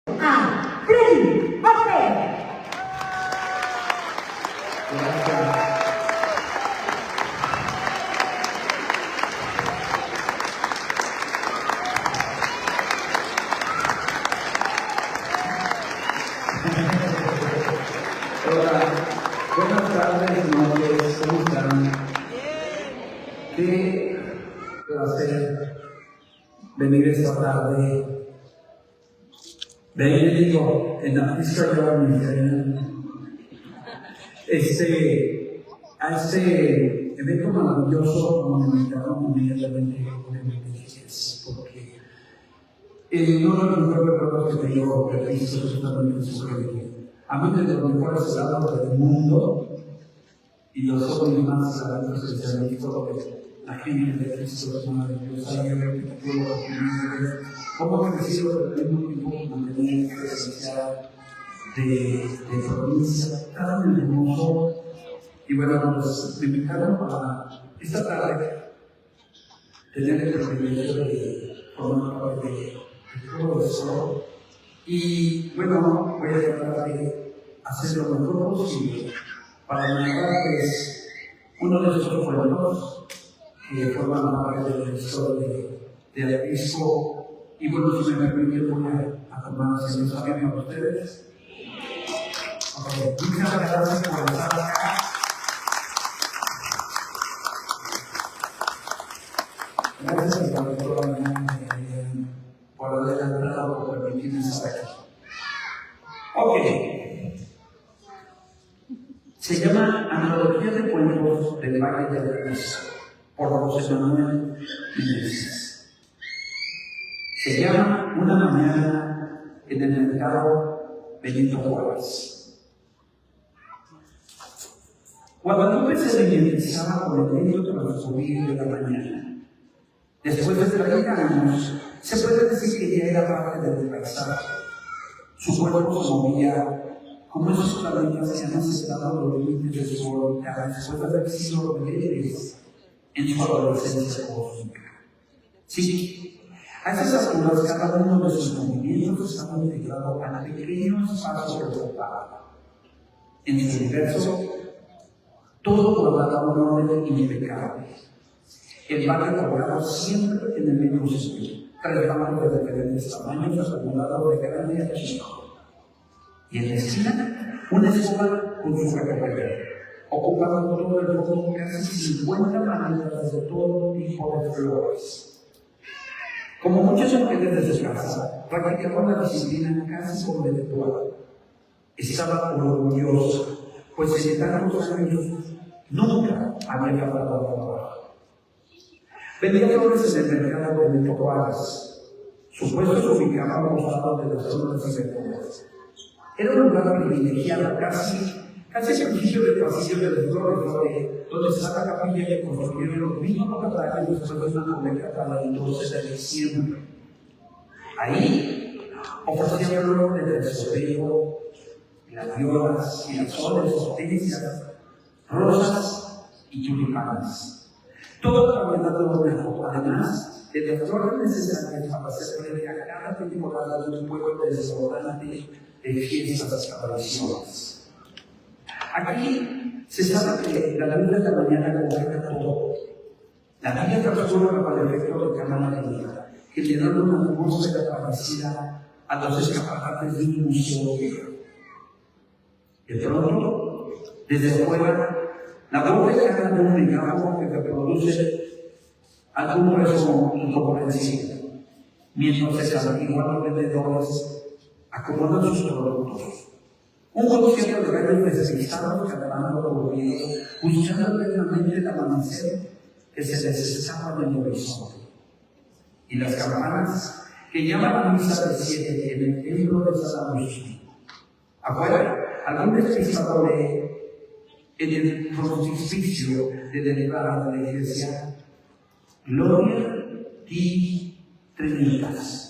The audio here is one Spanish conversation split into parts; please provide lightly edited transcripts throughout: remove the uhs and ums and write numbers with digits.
a Freddy Vázquez. Hola, buenas tardes, noches, ¿cómo están? Qué placer venir esta tarde. De ahí le digo, en la pista de la miseria, a este evento maravilloso, donde me invitaron inmediatamente, obviamente, porque no recuerdo que te digo, que Cristo es una bendición. A mí desde los mejores lados del mundo, y los jóvenes más sagrados que se han visto, la gente de Cristo es maravillosa, y yo creo que tuve la oportunidad de ver cómo ha crecido el mismo tiempo mantener esta presencia de provincia tan hermoso. Y bueno, pues me invitaron para esta tarde tener el privilegio de formar parte de todo eso. Y bueno, voy a tratar de hacer lo mejor posible para narrarles uno de estos pueblos que forman parte de la historia de Apisco. Y bueno, si me permiten, voy a tomar ese mensaje para ustedes. Muchas gracias por estar acá. Gracias por adelantado, por permitirme estar aquí. Ok. Se llama Antología de Cuentos del Valle de la Mesa, por José Manuel Meneses. Se llama Una mañana en el mercado Benito Juárez. Guadalupe se mimetizaba con el medio transcurrir de la mañana. Después de 30 años, se puede decir que ya era parte del paisaje. Su cuerpo se movía como esos planetas que han aceptado los límites de su voluntad después de haber sido rebeldes en su adolescencia cósmica. Sí, a esas alturas cada uno de sus movimientos estaba integrado a pequeños espacios reservados. En su universo, todo guardaba un orden impecable. El barrio cobraba siempre en el mismo sitio, 3 bancos de diferentes tamaños acumulados de grande a chico. Y en la esquina, una escoba con su carretera, ocupando todo el fondo casi 50 maneras de todo tipo de flores. Como muchas mujeres de su casa, practicaba la disciplina casi conventual. Estaba orgulloso, pues en tantos años nunca había faltado a trabajo. Vendía flores en el mercado de Benito Juárez. Su puesto se ubicaba a un costado de las zonas y verduras. Era un lugar privilegiado, casi el principio del pasillo de las flores, donde está la capilla que construyeron los mismos catalanes después de una colecta para el 12 de diciembre. Ahí ofrecían flores de terciopelo, gladiolas, girasoles, hortensias, rosas y tulipanes. Todo caminando de una. Además, de las flores necesarias para hacer frente a cada temporada de un pueblo desbordante de fiestas y apariciones. Aquí se sabe que la luz de la mañana conecta todo. La vida transcurre bajo el efecto de cámara lenta, generando una atmósfera parecida a los escaparates de un museo viejo. De pronto, desde fuera, la voz de cada un megáfono que reproduce algún rezo incomprensible, mientras se averiguan los vendedores acomodan sus productos. Un concierto de gallos despistados cantando por ruido, buscando plenamente el amanecer que se les escapa en el horizonte. Y las campanas que llaman a misa de 7 en el templo de San Agustín. Afuera, algún despistado lee en el frontispicio de derivada de la iglesia, Gloria di Trinitas.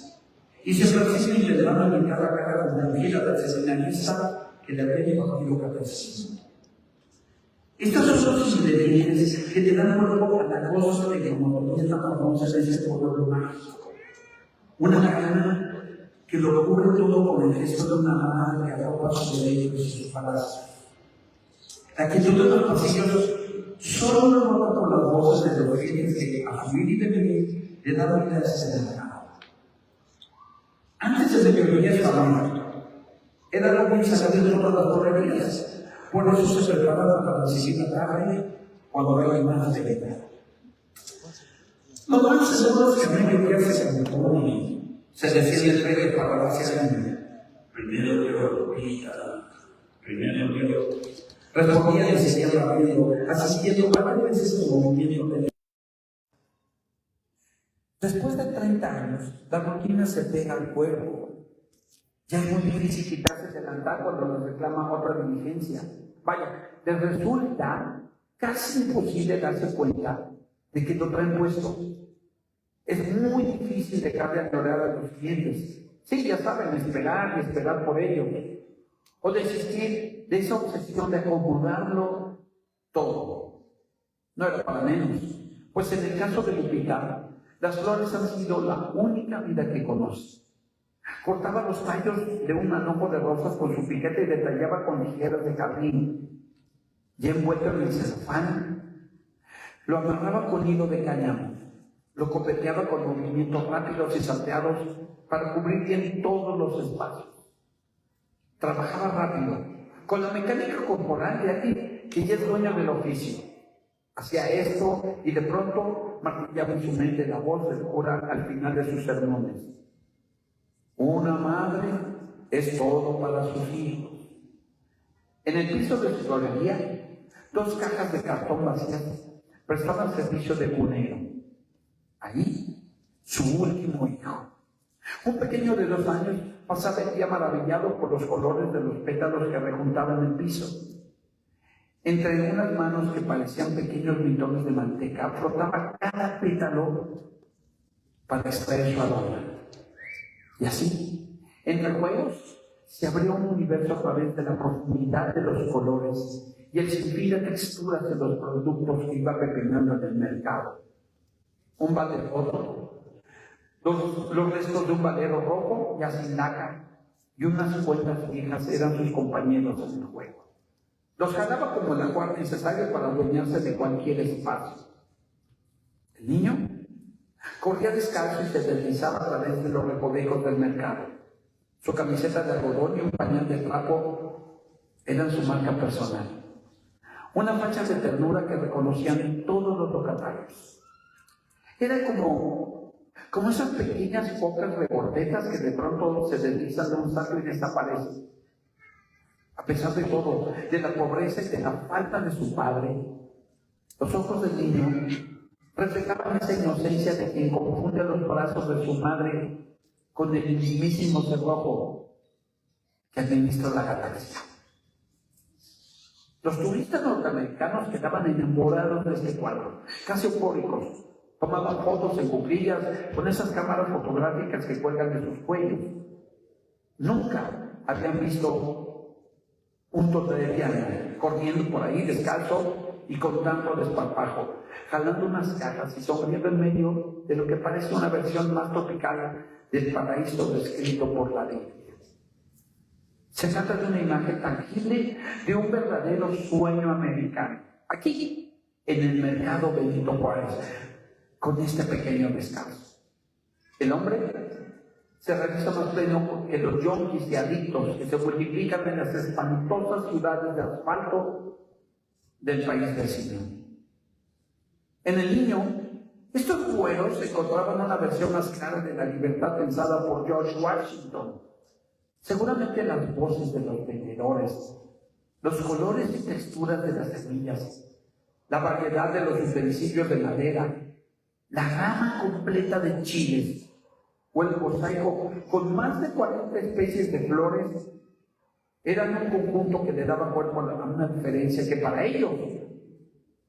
Y se percibe integrando en cada cara con la fila del seminarista que le había impartido catecismo. Estos son los ingredientes que te dan cuerpo a la cosa de que como esta famosa en este pueblo mágico. Una cana que lo cubre todo con el gesto de una madre que arropa sus derechos y sus palacios. La quietud de los pasillos solo lo nota por las voces de los fieles que, a fluir y venir, le dan vida a ese mercado. Antes de que venía su familia, era la muy salir de todas las correrías, por eso se preparaban para recibir la tarde cuando hay más de vida. Lo más seguro es que no hay que quedarse como un niño. Se decía el rey para darse a la niña. Primero yo, hija, primero yo. Respondía y seguía rápido, asistiendo varias veces su movimiento de... Después de 30 años, la rutina se pega al cuerpo. Ya es muy difícil quitarse del andar cuando nos reclama otra diligencia. Vaya, les resulta casi imposible darse cuenta de que lo traen puesto. Es muy difícil dejar de adorar a los clientes. Sí, ya saben, esperar y esperar por ellos. O desistir de esa obsesión de acomodarlo todo. No era para menos. Pues en el caso de Lupita, las flores han sido la única vida que conoce. Cortaba los tallos de un manojo de rosas con su piquete y detallaba con tijeras de jardín. Ya envuelto en el celofán, lo amarraba con hilo de cáñamo. Lo copeteaba con movimientos rápidos y salteados para cubrir bien todos los espacios. Trabajaba rápido, con la mecánica corporal de alguien que ya es dueño del oficio. Hacía esto y de pronto martillaba en su mente la voz del cura al final de sus sermones. Una madre es todo para sus hijos. En el piso de su florería, 2 cajas de cartón vacías prestaban servicio de cunero. Ahí, su último hijo. Un pequeño de 2 años pasaba el día maravillado por los colores de los pétalos que rejuntaban el piso. Entre unas manos que parecían pequeños mitones de manteca, frotaba cada pétalo para extraer su aroma. Y así, entre juegos, se abrió un universo a través de la profundidad de los colores y el sinfín de texturas de los productos que iba pepenando en el mercado. Un balde roto, los restos de un valero rojo ya sin laca, y unas cuentas viejas eran sus compañeros en el juego. Los jalaba como el ajuar necesario para adueñarse de cualquier espacio. El niño corría descalzo y se deslizaba a través de los recovecos del mercado. Su camiseta de algodón y un pañal de trapo eran su marca personal. Una facha de ternura que reconocían todos los locatarios. Era como esas pequeñas focas regordetas que de pronto se deslizan de un saco y desaparecen. A pesar de todo, de la pobreza y de la falta de su padre, los ojos del niño reflejaban esa inocencia de quien confunde los brazos de su madre con el mismísimo cerrojo que administra la galaxia. Los turistas norteamericanos quedaban enamorados de este cuadro, casi eufóricos. Tomaban fotos en cuclillas con esas cámaras fotográficas que cuelgan de sus cuellos. Nunca habían visto un totaliano corriendo por ahí descalzo y con tanto desparpajo, jalando unas cajas y sonriendo en medio de lo que parece una versión más tropical del paraíso descrito por la Biblia. Se trata de una imagen tangible de un verdadero sueño americano. Aquí, en el mercado Benito Juárez, con este pequeño descanso. El hombre se realiza más pleno que los yonkis y adictos que se multiplican en las espantosas ciudades de asfalto del país vecino. En el niño, estos güeros encontraban una versión más clara de la libertad pensada por George Washington. Seguramente las voces de los vendedores, los colores y texturas de las semillas, la variedad de los utensilios de madera, la gama completa de chiles o el mosaico con más de 40 especies de flores eran un conjunto que le daba cuerpo a una diferencia que para ellos,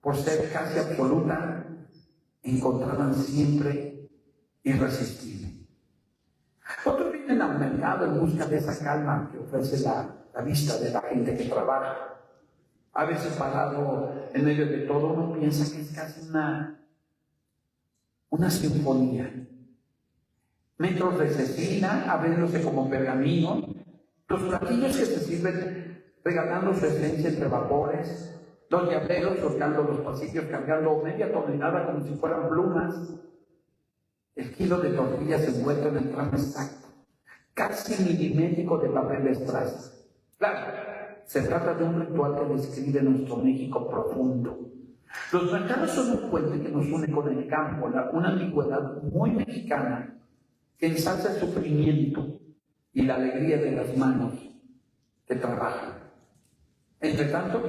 por ser casi absoluta, encontraban siempre irresistible. Otros vienen al mercado en busca de esa calma que ofrece la vista de la gente que trabaja. A veces parado en medio de todo, uno piensa que es casi una sinfonía. metros de cecina abriéndose como pergamino, los platillos que se sirven regalando su esencia entre vapores, los llaveros surcando los pasillos cargando media tonelada como si fueran plumas, el kilo de tortillas envuelto en el tramo exacto, casi milimétrico de papel de strass. Claro, se trata de un ritual que describe nuestro México profundo. Los mercados son un puente que nos une con el campo, una ambigüedad muy mexicana que ensalza el sufrimiento y la alegría de las manos que trabajan. Entre tanto,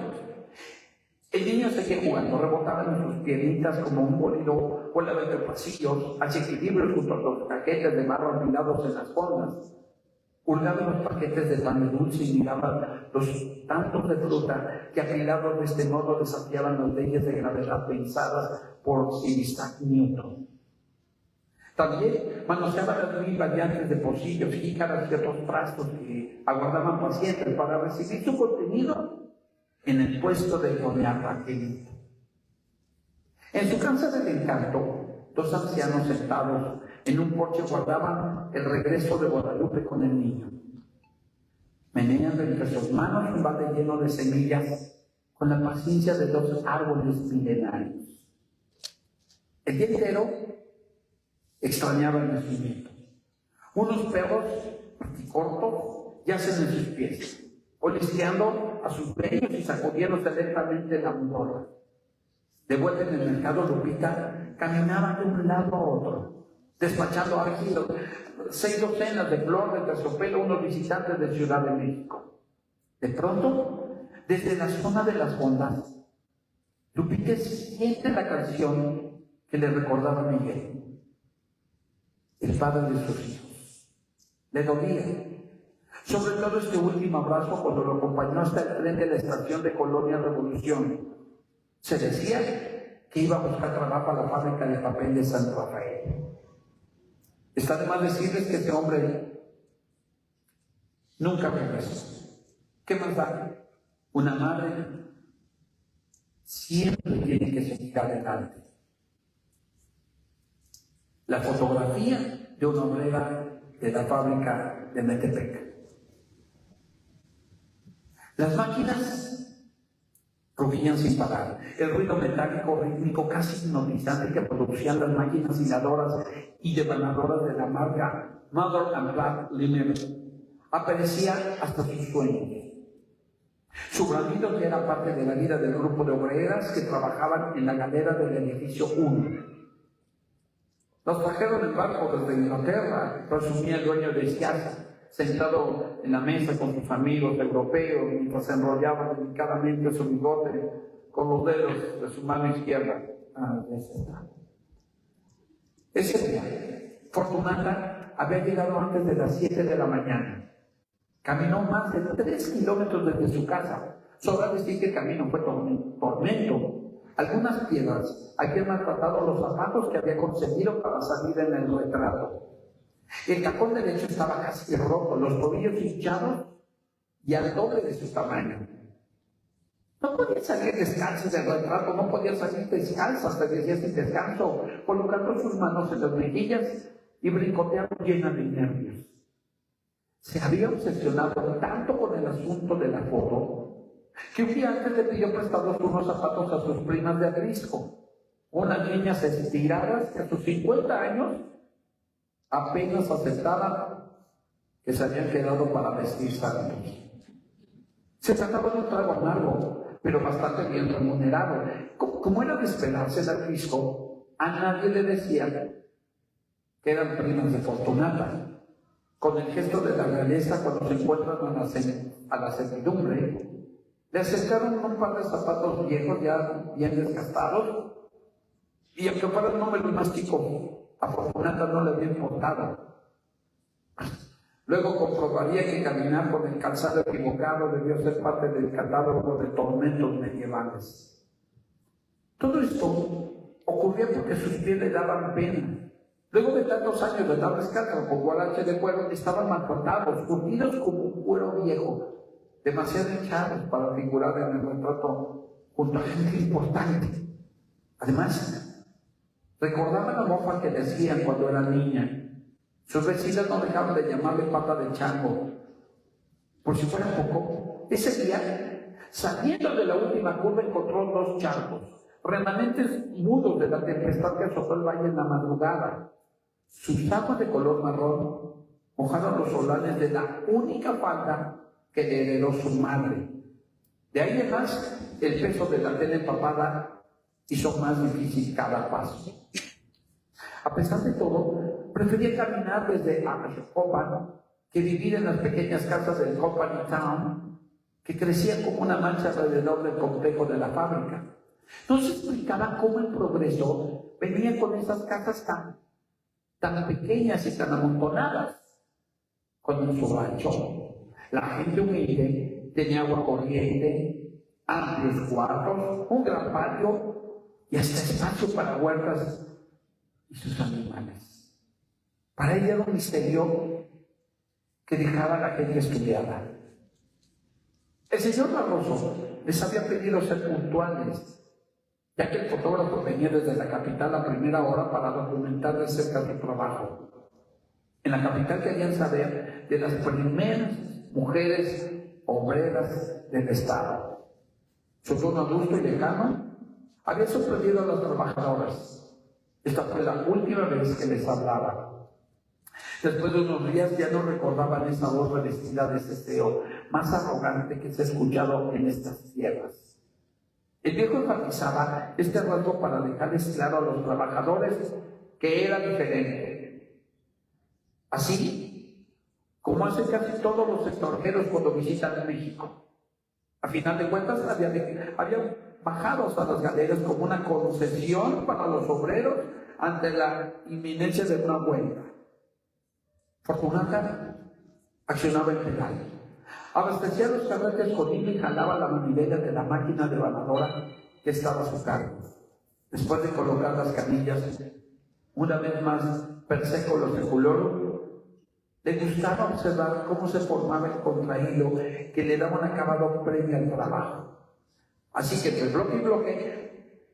el niño seguía jugando, rebotaba en sus piernitas como un bolido, volaba entre pasillos, hacía equilibrios junto a los cajetes de barro apilados en las formas. Hurgaba los paquetes de pan dulce y miraba los tantos de fruta que apilados de este modo desafiaban las leyes de gravedad pensadas por Isaac Newton. También manoseaba las mil variantes de pocillos, jícaras y otros frascos que aguardaban pacientes para recibir su contenido en el puesto de doña Raquelita. En su casa del encanto, dos ancianos sentados en un porche guardaban el regreso de Guadalupe con el niño. Menean entre sus manos un balde lleno de semillas con la paciencia de dos árboles milenarios. El día entero extrañaba el nacimiento. Unos perros cortos yacen en sus pies, olisqueando a sus dueños y sacudiéndose lentamente la mudorra. De vuelta en el mercado, Lupita caminaba de un lado a otro, despachando ágiles 6 docenas de flor de terciopelo a unos visitantes de Ciudad de México. De pronto, desde la zona de las fondas, Lupita siente la canción que le recordaba a Miguel, el padre de sus hijos. Le dolía, sobre todo este último abrazo cuando lo acompañó hasta el tren de la estación de Colonia Revolución. Se decía que iba a buscar trabajo a la fábrica de papel de San Rafael. Está de más decirles que este hombre nunca regresó. ¿Qué más da? Una madre siempre tiene que seguir adelante. La fotografía de una obrera de la fábrica de Metepec. Las máquinas rugían sin parar. El ruido metálico rítmico casi hipnotizante que producían las máquinas hiladoras y devanadoras de la marca Mother and Black Limited aparecía hasta sus sueños. Su bramido ya era parte de la vida del grupo de obreras que trabajaban en la galera del edificio 1. Los trajeron en barco desde Inglaterra, presumía el dueño de Siasa, sentado en la mesa con sus amigos europeos mientras se enrollaba delicadamente su bigote con los dedos de su mano izquierda. Ese día, Fortunata había llegado antes de las 7 de la mañana. Caminó más de 3 kilómetros desde su casa. Sobra decir que el camino fue tormento. Algunas piedras habían maltratado los zapatos que había conseguido para salir en el retrato. El tacón derecho estaba casi roto, los tobillos hinchados y al doble de su tamaño. No podía salir descalzo del retrato, no podía salir descalzo hasta que decía sin descanso, colocando sus manos en las mejillas y brincoteando llena de nervios. Se había obsesionado tanto con el asunto de la foto que un día antes le pidió prestados unos zapatos a sus primas de Atrisco, unas niñas estiradas que a sus 50 años apenas aceptaban que se habían quedado para vestir santos. Se trataba de un trago amargo, pero bastante bien remunerado. Como era de esperarse el Atrisco, a nadie le decían que eran primas de Fortunata. Con el gesto de la realeza cuando se encuentran a la servidumbre, le acercaron un par de zapatos viejos ya bien desgastados y aunque fuera el número más chico, a Fortunata no le había importado. Luego comprobaría que caminar con el calzado equivocado debió ser parte del catálogo de tormentos medievales. Todo esto ocurría porque sus pies le daban pena. Luego de tantos años de dar descarga con guarache de cuero, estaban maltratados, curtidos como un cuero viejo, demasiado hinchados para figurar en el retrato junto a gente importante. Además, recordaban la mofa que le hacían cuando era niña, Sus vecinos no dejaron de llamarle pata de chango. Por si fuera poco, ese día, saliendo de la última curva, encontró 2 charcos, remanentes mudos de la tempestad que azotó el valle en la madrugada. Sus aguas de color marrón mojaron los solares de la única falda que le heredó su madre. De ahí en más, el peso de la tela empapada hizo más difícil cada paso. A pesar de todo, prefería caminar desde Acapulco, que vivir en las pequeñas casas del Company Town, que crecían como una mancha alrededor del complejo de la fábrica. No se explicaba cómo el progreso venía con esas casas tan pequeñas y tan amontonadas. Cuando en su rancho, la gente humilde tenía agua corriente, amplios cuartos, un gran patio y hasta espacio para huertas y sus animales. Para ella era un misterio que dejaba a la gente estudiada. El señor Barroso les había pedido ser puntuales, ya que el fotógrafo venía desde la capital a primera hora para documentar de cerca su trabajo. En la capital querían saber de las primeras mujeres obreras del Estado. Su tono adulto y lejano había sorprendido a las trabajadoras. Esta fue la última vez que les hablaba. Después de unos días ya no recordaban esa voz revestida de ceseo más arrogante que se ha escuchado en estas tierras. El viejo enfatizaba este rasgo para dejarles claro a los trabajadores que era diferente. Así como hacen casi todos los extranjeros cuando visitan México. A final de cuentas, habían bajado hasta las galeras como una concesión para los obreros ante la inminencia de una huelga. Fortunata accionaba el pedal. Abastecía los carretes con hilo y jalaba la manivela de la máquina devanadora que estaba a su cargo. Después de colocar las canillas, una vez más perseco los reculó, le gustaba observar cómo se formaba el contrahilo que le daba un acabado previo al trabajo. Así que entre bloque y bloque,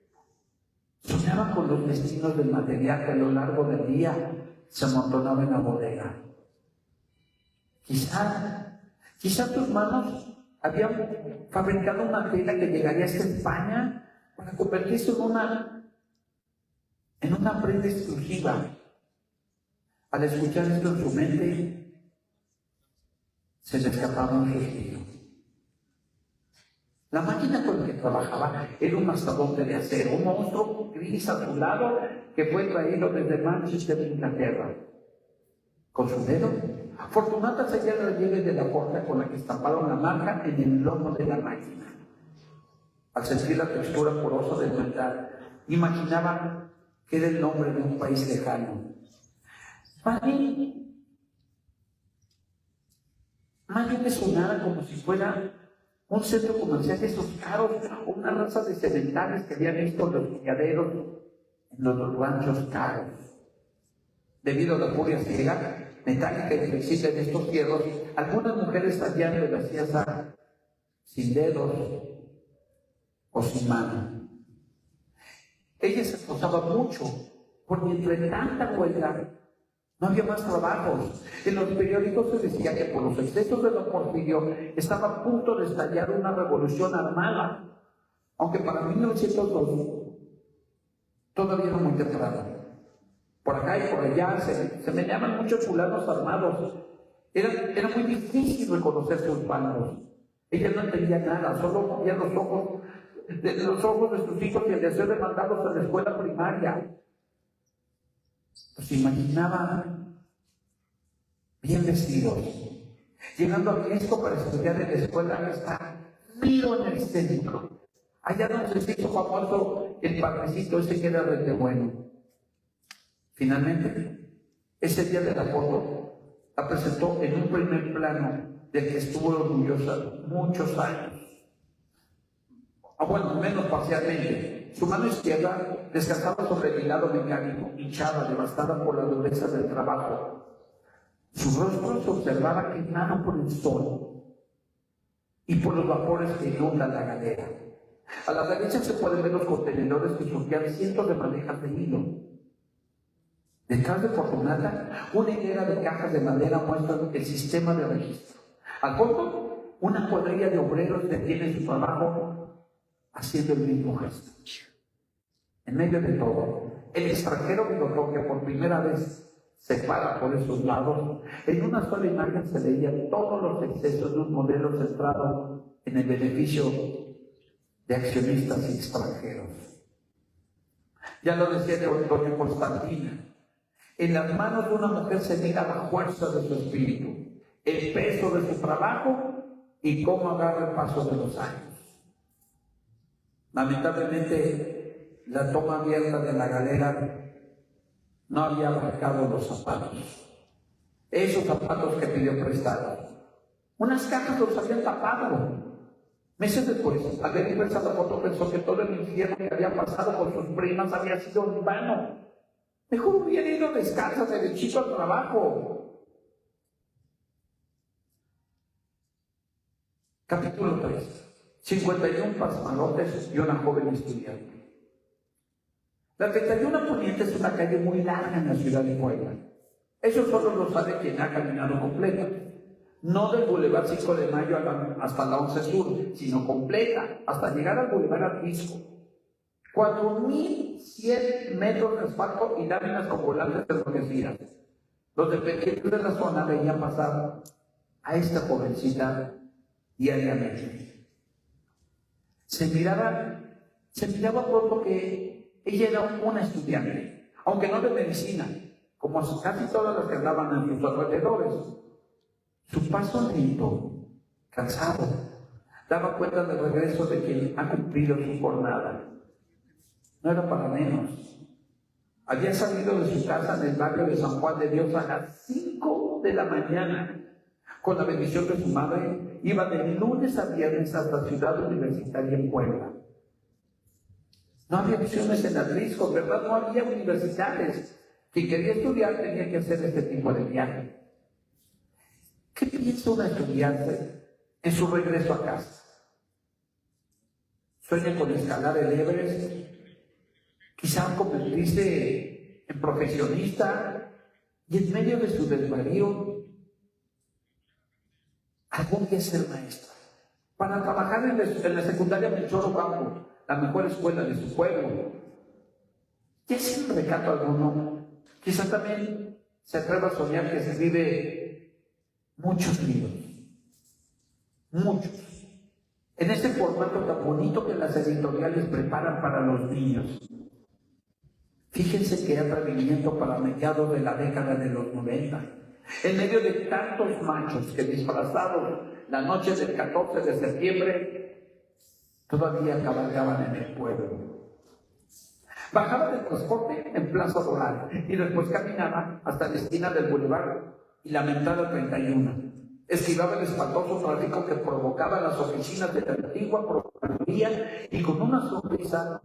soñaba con los destinos del material que a lo largo del día se amontonaba en la bodega. Quizá tus manos habían fabricado una tela que llegaría hasta España para convertirse en una prenda exclusiva. Al escuchar esto en su mente, se le escapaba un suspiro. La máquina con la que trabajaba era un mastodonte de acero, un monstruo gris azulado que fue traído desde Manchester, Inglaterra. Con su dedo, Fortunata seguía el relieve de la puerta con la que estamparon la marca en el lomo de la máquina. Al sentir la textura porosa del metal, imaginaba que era el nombre de un país lejano. Más bien me sonaba como si fuera un centro comercial de esos caros o una raza de sedentarios que habían visto los criaderos en los ranchos caros. Debido a la furia ciega, metálica y flexible de estos fierros, algunas mujeres salían de la sierra sin dedos o sin mano. Ella se esforzaba mucho, porque entre tanta huelga no había más trabajos. En los periódicos se decía que por los excesos de don Porfirio estaba a punto de estallar una revolución armada, aunque para 1902 todavía era muy temprano. Por acá y por allá se meneaban muchos fulanos armados. Era muy difícil reconocer sus bandos. Ella no entendía nada, solo movía los ojos de sus hijos y el deseo de mandarlos a la escuela primaria. Los imaginaba bien vestidos, llegando a Cristo para estudiar en la escuela que está miro en el centro. Allá donde se hizo famoso el padrecito ese que era de bueno. Finalmente, ese día de la foto la presentó en un primer plano del que estuvo orgullosa muchos años. Bueno, menos parcialmente. Su mano izquierda descansaba sobre el hilado mecánico, hinchada, devastada por la dureza del trabajo. Su rostro se observaba quemado por el sol y por los vapores que inundan la galera. A la derecha se pueden ver los contenedores que surgían cientos de madejas de hilo. Detrás de Fortunata, una hilera de cajas de madera muestra el sistema de registro. Al fondo, una cuadrilla de obreros detiene su trabajo haciendo el mismo gesto. En medio de todo, el extranjero notó que por primera vez se para por esos lados. En una sola imagen se veían todos los excesos de un modelo centrado en el beneficio de accionistas extranjeros. Ya lo decía doña Constantina, en las manos de una mujer se mira la fuerza de su espíritu, el peso de su trabajo y cómo agarra el paso de los años. Lamentablemente, la toma abierta de la galera no había abarcado los zapatos. Esos zapatos que pidió prestados. Unas cajas los habían tapado. Meses después, al ver inversa la foto, pensó que todo el infierno que había pasado con sus primas había sido en vano. Mejor hubiera ido descalza derechito al trabajo. Capítulo 3. 51 pasmarotes y una joven estudiante. La 31 Poniente es una calle muy larga en la ciudad de Puebla. Eso solo lo sabe quien ha caminado completa. No del Boulevard 5 de Mayo hasta la 11 Sur, sino completa, hasta llegar al Boulevard Atlisco. 4,100 metros de asfalto y láminas con volantes enrojecidas. Los dependientes de la zona veían pasar a esta jovencita diariamente. Se miraba por que ella era una estudiante, aunque no de medicina, como casi todas las que andaban en sus alrededores. Su paso lento, cansado, daba cuenta del regreso de quien ha cumplido su jornada. No era para menos. Había salido de su casa en el barrio de San Juan de Dios a las 5 de la mañana. Con la bendición de su madre, iba de lunes a viernes hasta Ciudad Universitaria en Puebla. No había opciones en Atlisco, ¿verdad? No había universidades. Quien quería estudiar tenía que hacer este tipo de viaje. ¿Qué piensa una estudiante en su regreso a casa? ¿Sueña con escalar el Everest? ¿Quizá convertirse en profesionista? Y en medio de su desvarío, algún día ser maestra. Para trabajar en la secundaria Melchor Ocampo, la mejor escuela de su pueblo. ¿Ya sin recato alguno? Quizá también se atreva a soñar que se escribe muchos libros. Muchos. En este formato tan bonito que las editoriales preparan para los niños. Fíjense qué atrevimiento para mediados de la década de los 90. En medio de tantos machos que disfrazados la noche del 14 de septiembre todavía cabalgaban en el pueblo. Bajaba del transporte en Plaza Doral y después caminaba hasta la esquina del Boulevard y la mentada 31. Esquivaba el espantoso tráfico que provocaba las oficinas de la antigua Procuraduría y con una sonrisa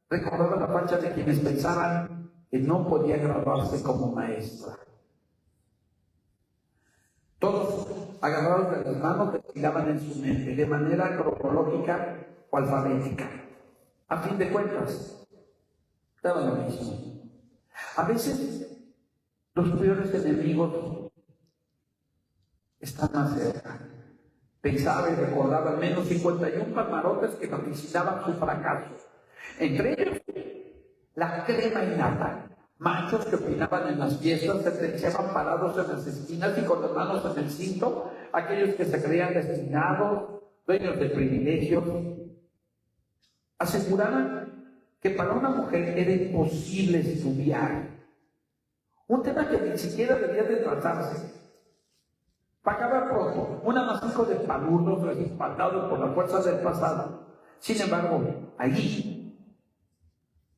recordaba la facha de quienes pensaban que no podía graduarse como maestra. Todos, agarrados de las manos, desfilaban en su mente de manera cronológica o alfabética. A fin de cuentas, daba lo mismo. A veces, los peores enemigos están más cerca. Pensaba y recordaba al menos 51 palmarotes que vaticinaban su fracaso. Entre ellos, la crema innata. Machos que opinaban en las fiestas, sentenciaban parados en las esquinas y con las manos en el cinto, aquellos que se creían destinados, dueños de privilegios. Aseguraban que para una mujer era imposible estudiar. Un tema que ni siquiera debía de tratarse. Pagaba pronto, un amasijo de palurdos respaldados por la fuerza del pasado. Sin embargo, allí,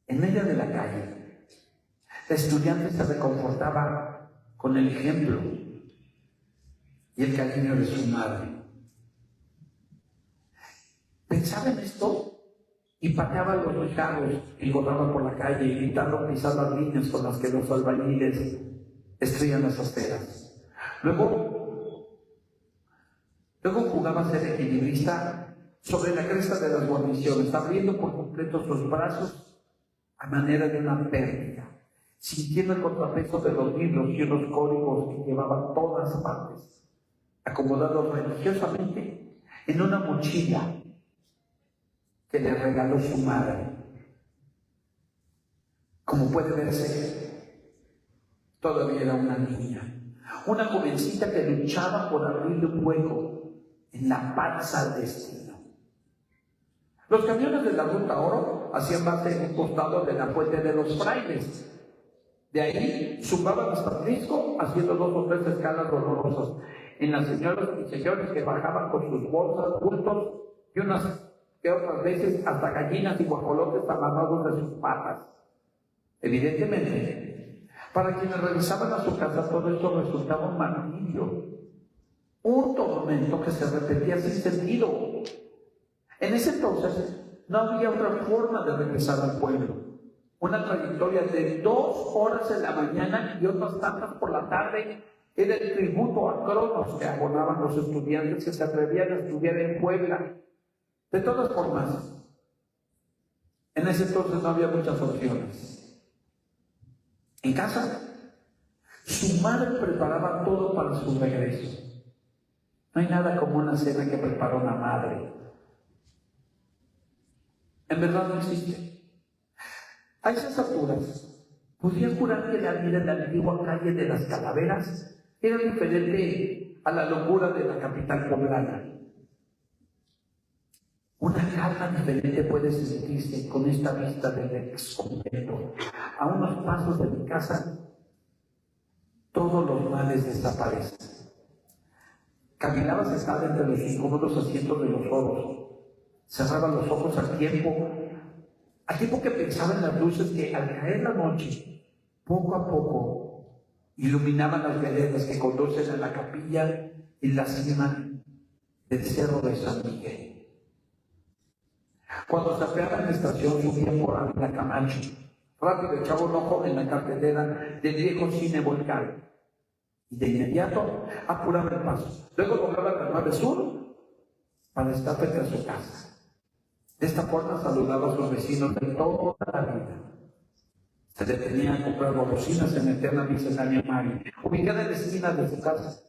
en medio de la calle, la estudiante se reconfortaba con el ejemplo y el cariño de su madre. Pensaba en esto y pateaba los recados y corraba por la calle gritando pisar las líneas con las que los albañiles estrían las aceras. Luego jugaba a ser equilibrista sobre la cresta de las guarniciones, abriendo por completo sus brazos a manera de una pértiga. sintiendo el contrapeso de los libros y los códigos que llevaba a todas partes, acomodados religiosamente en una mochila que le regaló su madre. Como puede verse, todavía era una niña, una jovencita que luchaba por abrirle un hueco en la panza al destino. Los camiones de la Ruta Oro hacían base en un costado de la Fuente de los Frailes. De ahí zumbaban hasta Frisco, haciendo 2 o 3 escalas dolorosas en las señoras y señores que bajaban con sus bolsas, bultos y unas que otras veces hasta gallinas y guajolotes amarrados de sus patas. Evidentemente, para quienes regresaban a su casa, todo esto resultaba un martirio, un tormento que se repetía sin sentido. En ese entonces no había otra forma de regresar al pueblo. Una trayectoria de 2 horas en la mañana y otras tantas por la tarde era el tributo a Cronos que abonaban los estudiantes que se atrevían a estudiar en Puebla. De todas formas, en ese entonces no había muchas opciones. En casa, su madre preparaba todo para su regreso. No hay nada como una cena que prepara una madre. En verdad no existe. A esas alturas, podría jurar que la vida en la antigua calle de las Calaveras era diferente a la locura de la capital poblana. Una calma diferente puede sentirse con esta vista del ex-convento. A unos pasos de mi casa, todos los males desaparecen. Caminaba sentada entre los incómodos asientos de los oros. Cerraba los ojos al tiempo que pensaba en las luces que al caer la noche, poco a poco, iluminaban las veredas que conducen a la capilla en la cima del Cerro de San Miguel. Cuando sapeaba en la estación, subía por Ávila Camacho. Rápido echaba un ojo en la cartelera del viejo cine Volcán. Y de inmediato apuraba el paso. Luego doblaba la 9 Sur para estar frente a su casa. De esta forma saludaba a sus vecinos de toda la vida. Se detenía a comprar golosinas en la eterna miscelánea Mari, ubicada en la esquina de su casa.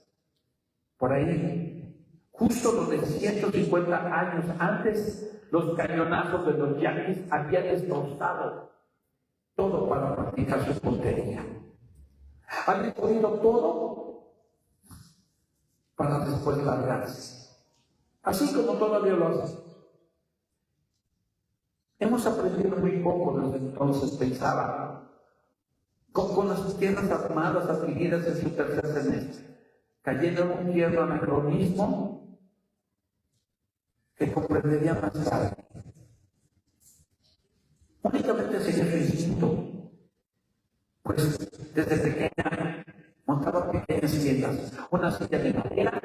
Por ahí, justo donde 150 años antes, los cañonazos de los yanquis habían destrozado todo para practicar su puntería. Han recorrido todo para después largarse. Así como todavía lo hacen. Hemos aprendido muy poco desde entonces, pensaba, con las tierras armadas afligidas en su tercer semestre, cayendo en un tierno anacronismo que comprendería más tarde. Únicamente seguía su instinto, pues desde pequeña montaba pequeñas tiendas, una silla de madera,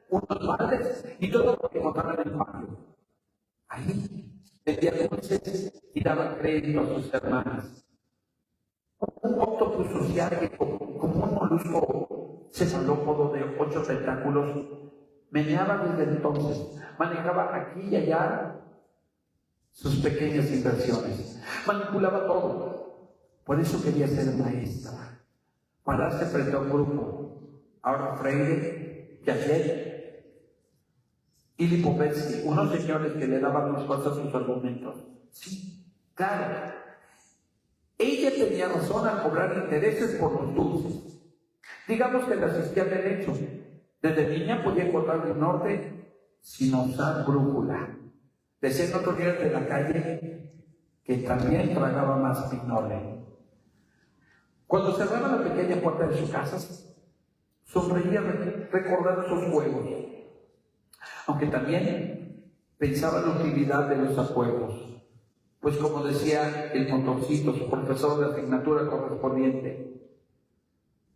unos baldes y todo lo que encontraba en el patio. Ahí vendía dulces y daba crédito a sus hermanas. Un octopus social que, como un molusco cefalópodo de 8 tentáculos, meneaba desde entonces, manejaba aquí y allá sus pequeñas inversiones, manipulaba todo. Por eso quería ser maestra, pararse frente a un grupo, ahora Freire, Piaget y Lipovetsky, unos señores que le daban respuesta a sus argumentos. Sí, claro. Ella tenía razón al cobrar intereses por los dulces. Digamos que le asistía derecho. Desde niña podía encontrar el norte sin usar brújula. Decía en otros días de la calle que también tragaba más pinole. Cuando cerraba la pequeña puerta de su casa, sonreía recordando sus juegos. Aunque también pensaba en la utilidad de los acuerdos, pues como decía el Montoncito, su profesor de asignatura correspondiente,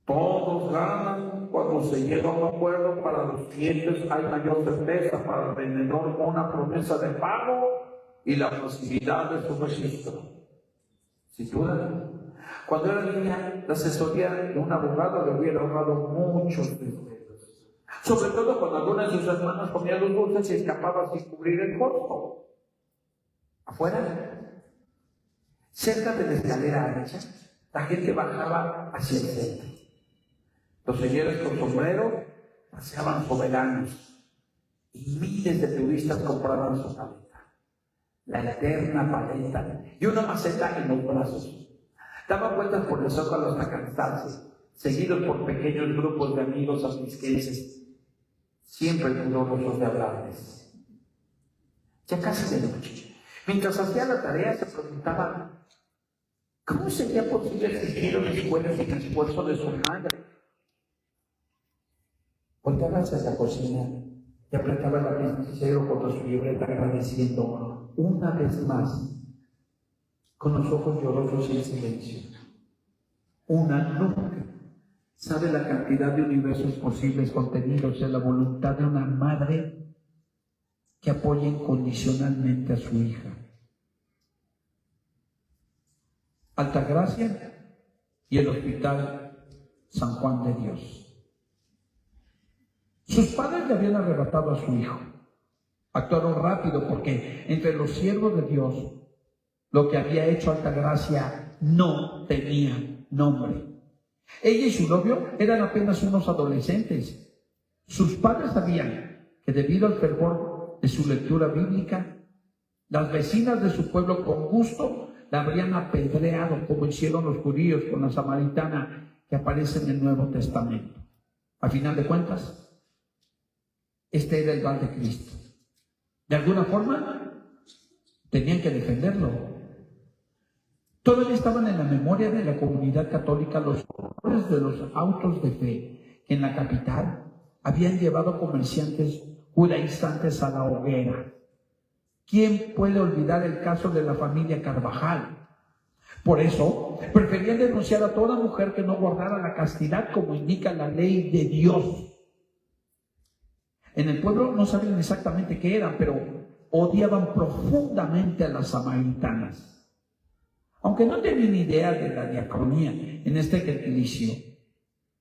todos ganan cuando se llega a un acuerdo. Para los clientes hay mayor certeza, para el vendedor una promesa de pago y la facilidad de su registro. Sin duda, cuando era niña, la asesoría de un abogado le hubiera ahorrado muchos desvelos. Sobre todo cuando alguna de sus hermanas comía los dulces y escapaba sin cubrir el costo. Afuera, cerca de la escalera ancha, la gente bajaba hacia el centro. Los señores con sombrero paseaban soberanos y miles de turistas compraban su paleta, la eterna paleta, y una maceta en los brazos. Daban vueltas por el zócalo hasta cansarse, seguidos por pequeños grupos de amigos atlisquenses, siempre pudorosos de hablarles. Ya casi de noche, mientras hacía la tarea, se preguntaban: ¿cómo sería posible existir una escuela sin el esfuerzo de su madre? Voltaba hacia la cocina y apretaba el lapicero contra su libreta, agradeciendo una vez más, con los ojos llorosos y en silencio. Una nunca sabe la cantidad de universos posibles contenidos en la voluntad de una madre que apoya incondicionalmente a su hija. Altagracia y el Hospital San Juan de Dios. Sus padres le habían arrebatado a su hijo. Actuaron rápido porque entre los siervos de Dios, lo que había hecho Altagracia no tenía nombre. Ella y su novio eran apenas unos adolescentes. Sus padres sabían que debido al fervor de su lectura bíblica, las vecinas de su pueblo con gusto la habrían apedreado, como hicieron los judíos con la samaritana que aparece en el Nuevo Testamento. A final de cuentas, este era el don de Cristo. De alguna forma, tenían que defenderlo. Todavía estaban en la memoria de la comunidad católica los horrores de los autos de fe que en la capital habían llevado comerciantes judaizantes a la hoguera. ¿Quién puede olvidar el caso de la familia Carvajal? Por eso, preferían denunciar a toda mujer que no guardara la castidad como indica la ley de Dios. En el pueblo no sabían exactamente qué eran, pero odiaban profundamente a las samaritanas. Aunque no tenían idea de la diacronía en este gentilicio,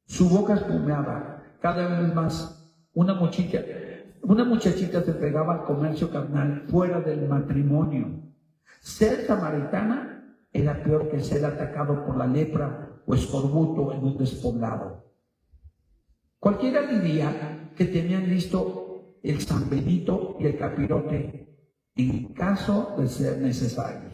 su boca espumeaba cada vez más. Una muchachita se entregaba al comercio carnal fuera del matrimonio. Ser samaritana era peor que ser atacado por la lepra o escorbuto en un despoblado. Cualquiera diría que tenían listo el San Benito y el capirote en caso de ser necesarios.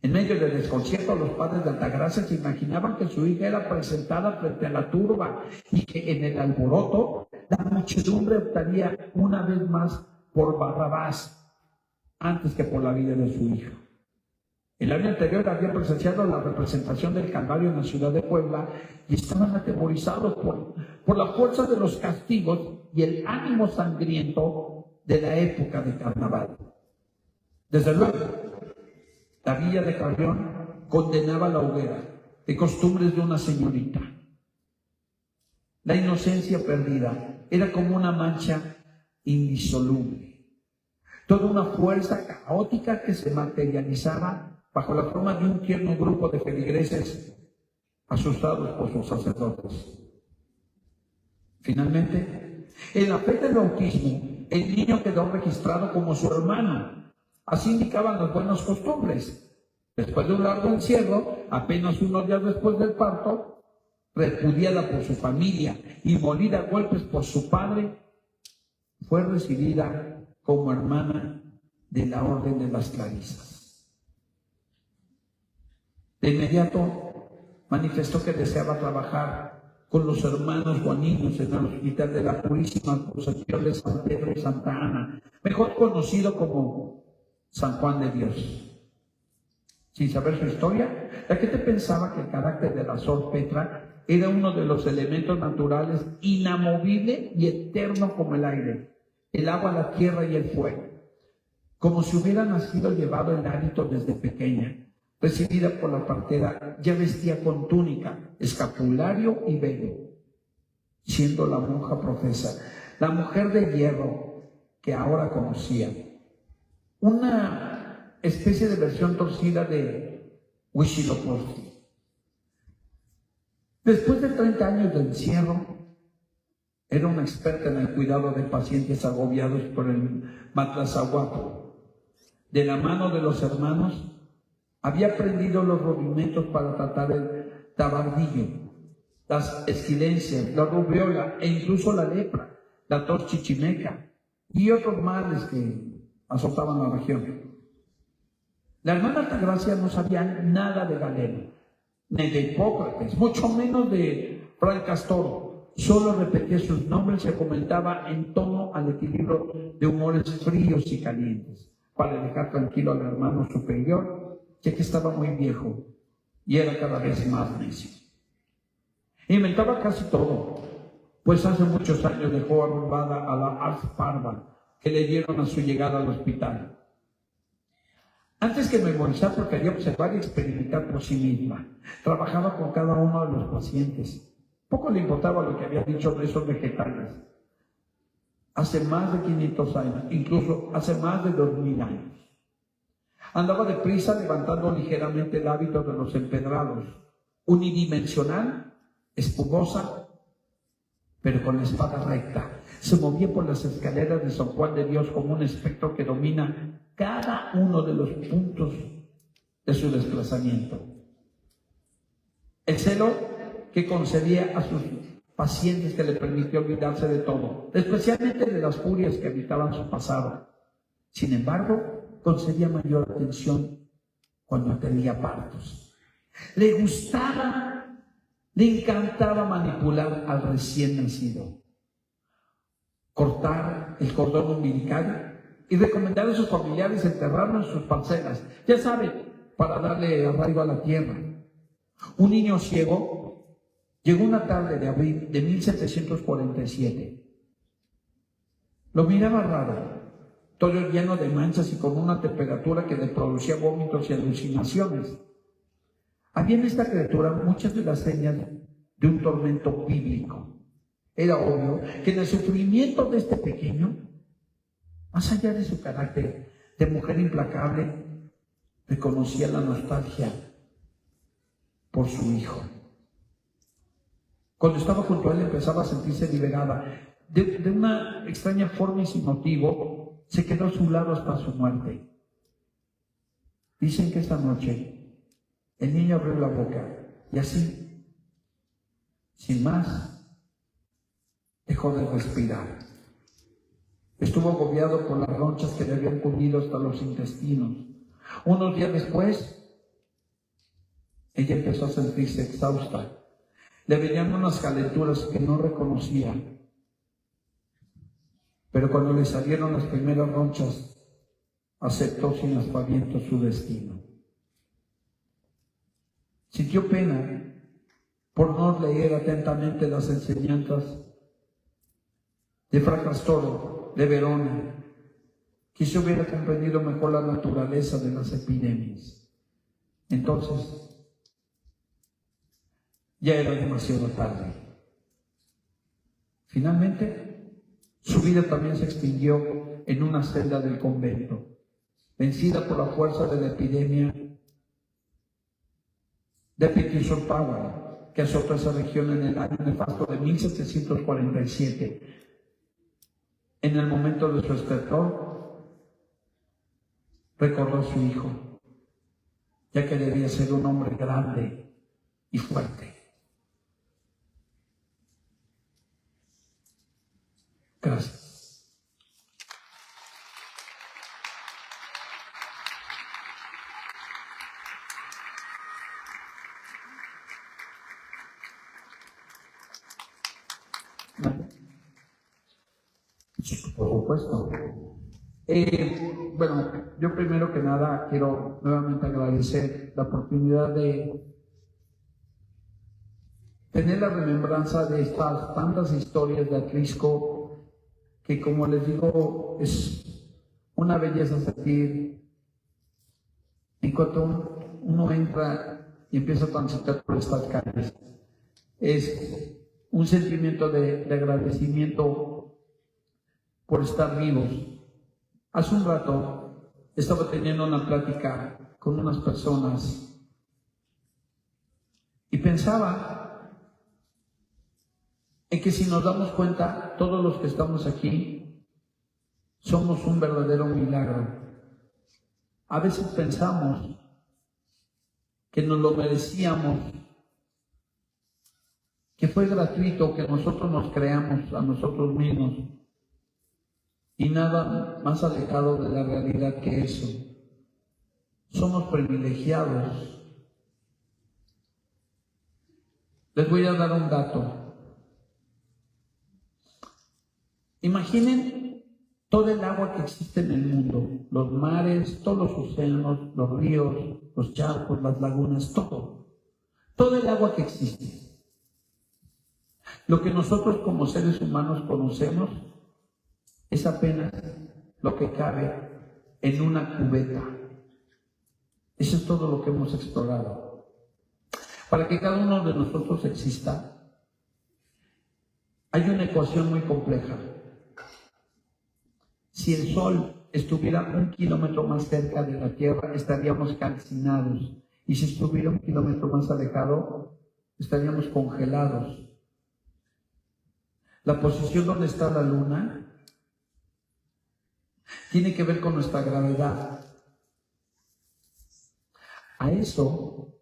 En medio del desconcierto, los padres de Altagracia se imaginaban que su hija era presentada frente a la turba y que en el alboroto la muchedumbre optaría una vez más por Barrabás antes que por la vida de su hija. El año anterior habían presenciado la representación del Calvario en la ciudad de Puebla y estaban atemorizados por la fuerza de los castigos y el ánimo sangriento de la época de carnaval. Desde luego, la villa de Carrión condenaba la hoguera de costumbres de una señorita. La inocencia perdida era como una mancha indisoluble, toda una fuerza caótica que se materializaba bajo la forma de un tierno grupo de feligreses asustados por sus sacerdotes. Finalmente, en la fe del bautismo, el niño quedó registrado como su hermano. Así indicaban las buenas costumbres. Después de un largo encierro, apenas unos días después del parto, repudiada por su familia y molida a golpes por su padre, fue recibida como hermana de la Orden de las Clarisas. De inmediato manifestó que deseaba trabajar con los hermanos juaninos en el Hospital de la Purísima Concepción de San Pedro y Santa Ana, mejor conocido como San Juan de Dios. Sin saber su historia, la gente pensaba que el carácter de la Sor Petra era uno de los elementos naturales inamovible y eterno como el aire, el agua, la tierra y el fuego, como si hubiera nacido llevado el hábito desde pequeña. Recibida por la partera, ya vestía con túnica, escapulario y velo, siendo la monja profesa, la mujer de hierro que ahora conocía. Una especie de versión torcida de Huitzilopochtli. Después de 30 años de encierro, era una experta en el cuidado de pacientes agobiados por el Matlazahuapo. De la mano de los hermanos, Había aprendido los rudimentos para tratar el tabardillo, las esquilencias, la rubiola e incluso la lepra, la tos chichimeca y otros males que azotaban la región. La hermana Altagracia no sabía nada de Galeno, ni de Hipócrates, mucho menos de Fray Castoro. Solo repetía sus nombres y se comentaba en tono al equilibrio de humores fríos y calientes, para dejar tranquilo al hermano superior, ya que estaba muy viejo y era cada vez más necio. Inventaba casi todo, pues hace muchos años dejó arrumbada a la Ars Parva que le dieron a su llegada al hospital. Antes que memorizar, prefería observar y experimentar por sí misma. Trabajaba con cada uno de los pacientes. Poco le importaba lo que había dicho de esos vegetales. Hace más de 500 años, incluso hace más de 2000 años. Andaba deprisa levantando ligeramente el hábito de los empedrados, unidimensional, espumosa, pero con la espada recta. Se movía por las escaleras de San Juan de Dios como un espectro que domina cada uno de los puntos de su desplazamiento. El celo que concedía a sus pacientes que le permitió olvidarse de todo, especialmente de las furias que habitaban su pasado. Sin embargo, concedía mayor atención cuando tenía partos. Le gustaba, le encantaba manipular al recién nacido, cortar el cordón umbilical y recomendar a sus familiares enterrarlo en sus parcelas, ya saben, para darle arraigo a la tierra. Un niño ciego llegó una tarde de abril de 1747. Lo miraba raro, todo lleno de manchas y con una temperatura que le producía vómitos y alucinaciones. Había en esta criatura muchas de las señas de un tormento bíblico. Era obvio que en el sufrimiento de este pequeño, más allá de su carácter de mujer implacable, reconocía la nostalgia por su hijo. Cuando estaba junto a él empezaba a sentirse liberada. De una extraña forma y sin motivo, se quedó a su lado hasta su muerte. Dicen que esta noche el niño abrió la boca y así, sin más, dejó de respirar. Estuvo agobiado por las ronchas que le habían cundido hasta los intestinos. Unos días después, ella empezó a sentirse exhausta. Le venían unas calenturas que no reconocía. Pero cuando le salieron las primeras ronchas, aceptó sin aspavientos su destino. Sintió pena por no leer atentamente las enseñanzas de Fray Castoro de Verona, que se hubiera comprendido mejor la naturaleza de las epidemias. Entonces, ya era demasiado tarde. Finalmente, su vida también se extinguió en una celda del convento, vencida por la fuerza de la epidemia de Piquisopáguara, que azotó esa región en el año nefasto de 1747. En el momento de su estertor, recordó a su hijo, ya que debía ser un hombre grande y fuerte. Gracias. Por supuesto. Bueno, yo primero que nada quiero nuevamente agradecer la oportunidad de tener la remembranza de estas tantas historias de Atlisco, que como les digo, es una belleza sentir en cuanto uno entra y empieza a transitar por estas calles. Es un sentimiento de agradecimiento por estar vivos. Hace un rato estaba teniendo una plática con unas personas y pensaba en que si nos damos cuenta, todos los que estamos aquí somos un verdadero milagro. A veces pensamos que nos lo merecíamos, que fue gratuito, que nosotros nos creamos a nosotros mismos. Y nada más alejado de la realidad que eso. Somos privilegiados. Les voy a dar un dato. Imaginen todo el agua que existe en el mundo, los mares, todos los océanos, los ríos, los charcos, las lagunas, todo el agua que existe. Lo que nosotros como seres humanos conocemos es apenas lo que cabe en una cubeta. Eso es todo lo que hemos explorado. Para que cada uno de nosotros exista, hay una ecuación muy compleja. Si el Sol estuviera 1 kilómetro más cerca de la Tierra, estaríamos calcinados. Y si estuviera 1 kilómetro más alejado, estaríamos congelados. La posición donde está la Luna tiene que ver con nuestra gravedad. A eso,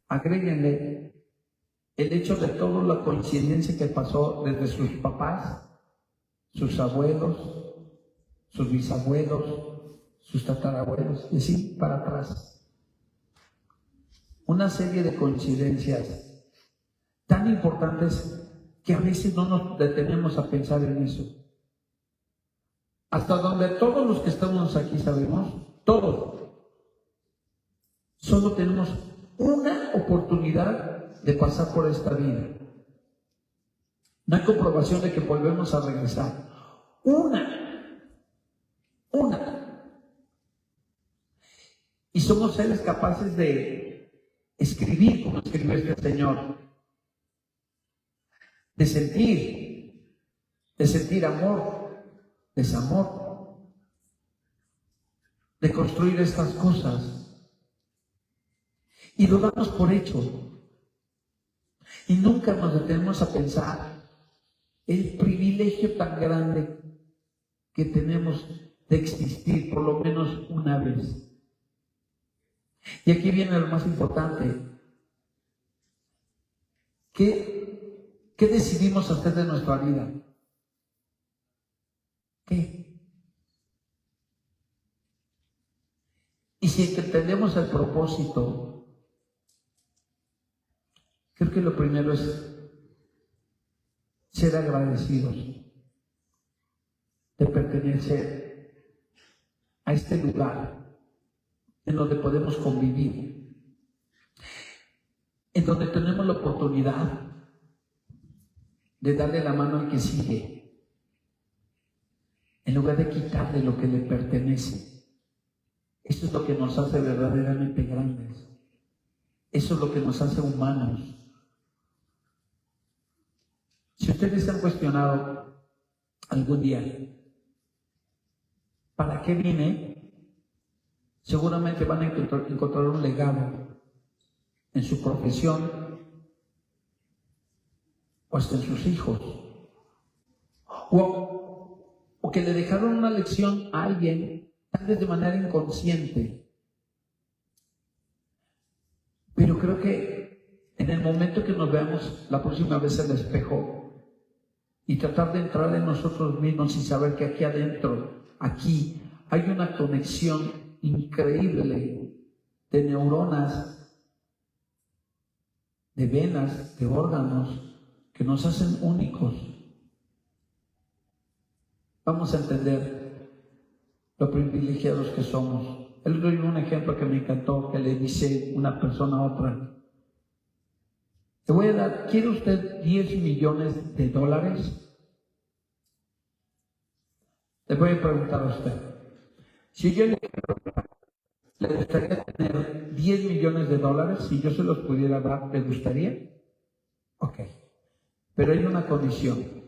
agréguenle el hecho de toda la coincidencia que pasó desde sus papás, sus abuelos, sus bisabuelos, sus tatarabuelos, y así para atrás. Una serie de coincidencias tan importantes que a veces no nos detenemos a pensar en eso. Hasta donde todos los que estamos aquí sabemos, todos, solo tenemos una oportunidad de pasar por esta vida. No hay comprobación de que volvemos a regresar. Una. Y somos seres capaces de escribir como escribió este Señor. De sentir amor, desamor, de construir estas cosas. Y lo damos por hecho. Y nunca nos detenemos a pensar el privilegio tan grande que tenemos de existir por lo menos una vez. Y aquí viene lo más importante. ¿Qué decidimos hacer de nuestra vida? ¿Qué? Y si entendemos el propósito, creo que lo primero es ser agradecidos de pertenecer a este lugar en donde podemos convivir, en donde tenemos la oportunidad de darle la mano al que sigue, en lugar de quitarle lo que le pertenece. Eso es lo que nos hace verdaderamente grandes. Eso es lo que nos hace humanos. Si ustedes se han cuestionado algún día, ¿para qué vine? Seguramente van a encontrar un legado en su profesión o hasta en sus hijos. O que le dejaron una lección a alguien, tal vez de manera inconsciente. Pero creo que en el momento que nos veamos la próxima vez al espejo y tratar de entrar en nosotros mismos y saber que aquí adentro, aquí, hay una conexión increíble de neuronas, de venas, de órganos que nos hacen únicos. Vamos a entender lo privilegiados que somos. Les doy un ejemplo que me encantó, que le dice una persona a otra. Te voy a dar, ¿quiere usted 10 millones de dólares? Le voy a preguntar a usted. Si yo le gustaría tener 10 millones de dólares, si yo se los pudiera dar, ¿le gustaría? Ok. Pero hay una condición.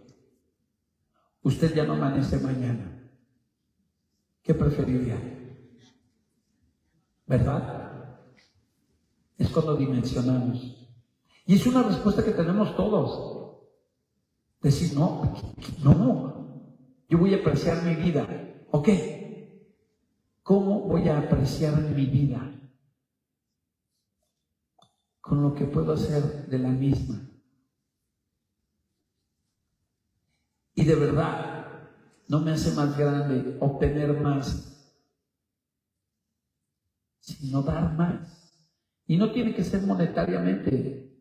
Usted ya no amanece mañana. ¿Qué preferiría? ¿Verdad? Es cuando dimensionamos. Y es una respuesta que tenemos todos. Decir, no, yo voy a apreciar mi vida. Ok. ¿Cómo voy a apreciar mi vida? con lo que puedo hacer de la misma. Y de verdad, no me hace más grande obtener más, sino dar más. Y no tiene que ser monetariamente.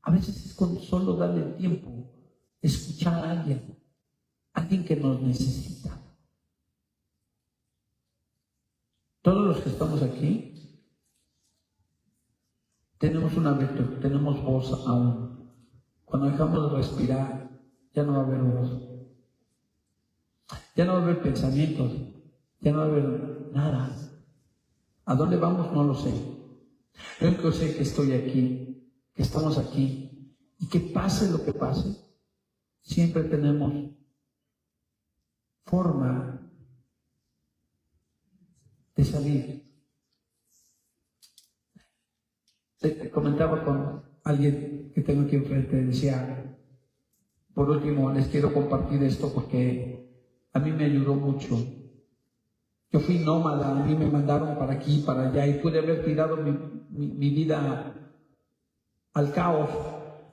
A veces es con solo darle el tiempo, escuchar a alguien que nos necesita. Todos los que estamos aquí tenemos una virtud, tenemos voz aún. Cuando dejamos de respirar, ya no va a haber voz. Ya no va a haber pensamientos, ya no va a haber nada. ¿A dónde vamos? No lo sé. Yo único sé que estoy aquí, que estamos aquí, y que pase lo que pase, siempre tenemos forma de salir. Te comentaba con alguien que tengo aquí enfrente, decía, por último, les quiero compartir esto porque a mí me ayudó mucho. Yo fui nómada, a mí me mandaron para aquí, para allá, y pude haber tirado mi vida al caos,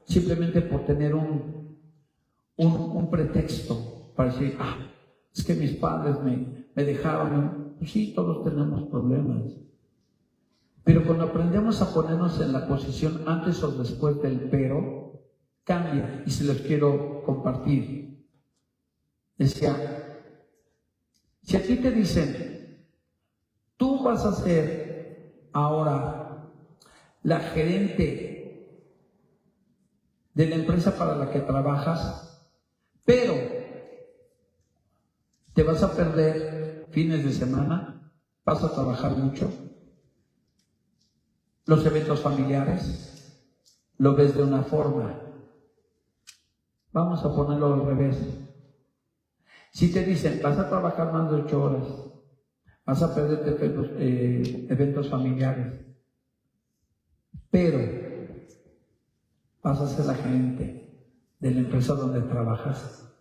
simplemente por tener un pretexto para decir, es que mis padres me dejaron. Pues sí, todos tenemos problemas. Pero cuando aprendemos a ponernos en la posición antes o después del pero, cambia, y se los quiero compartir. Decía, si a ti te dicen, tú vas a ser ahora la gerente de la empresa para la que trabajas, pero te vas a perder fines de semana, vas a trabajar mucho, los eventos familiares, lo ves de una forma. Vamos a ponerlo al revés. Si te dicen, vas a trabajar más de 8 horas, vas a perderte eventos familiares, pero vas a ser la gerente de la empresa donde trabajas,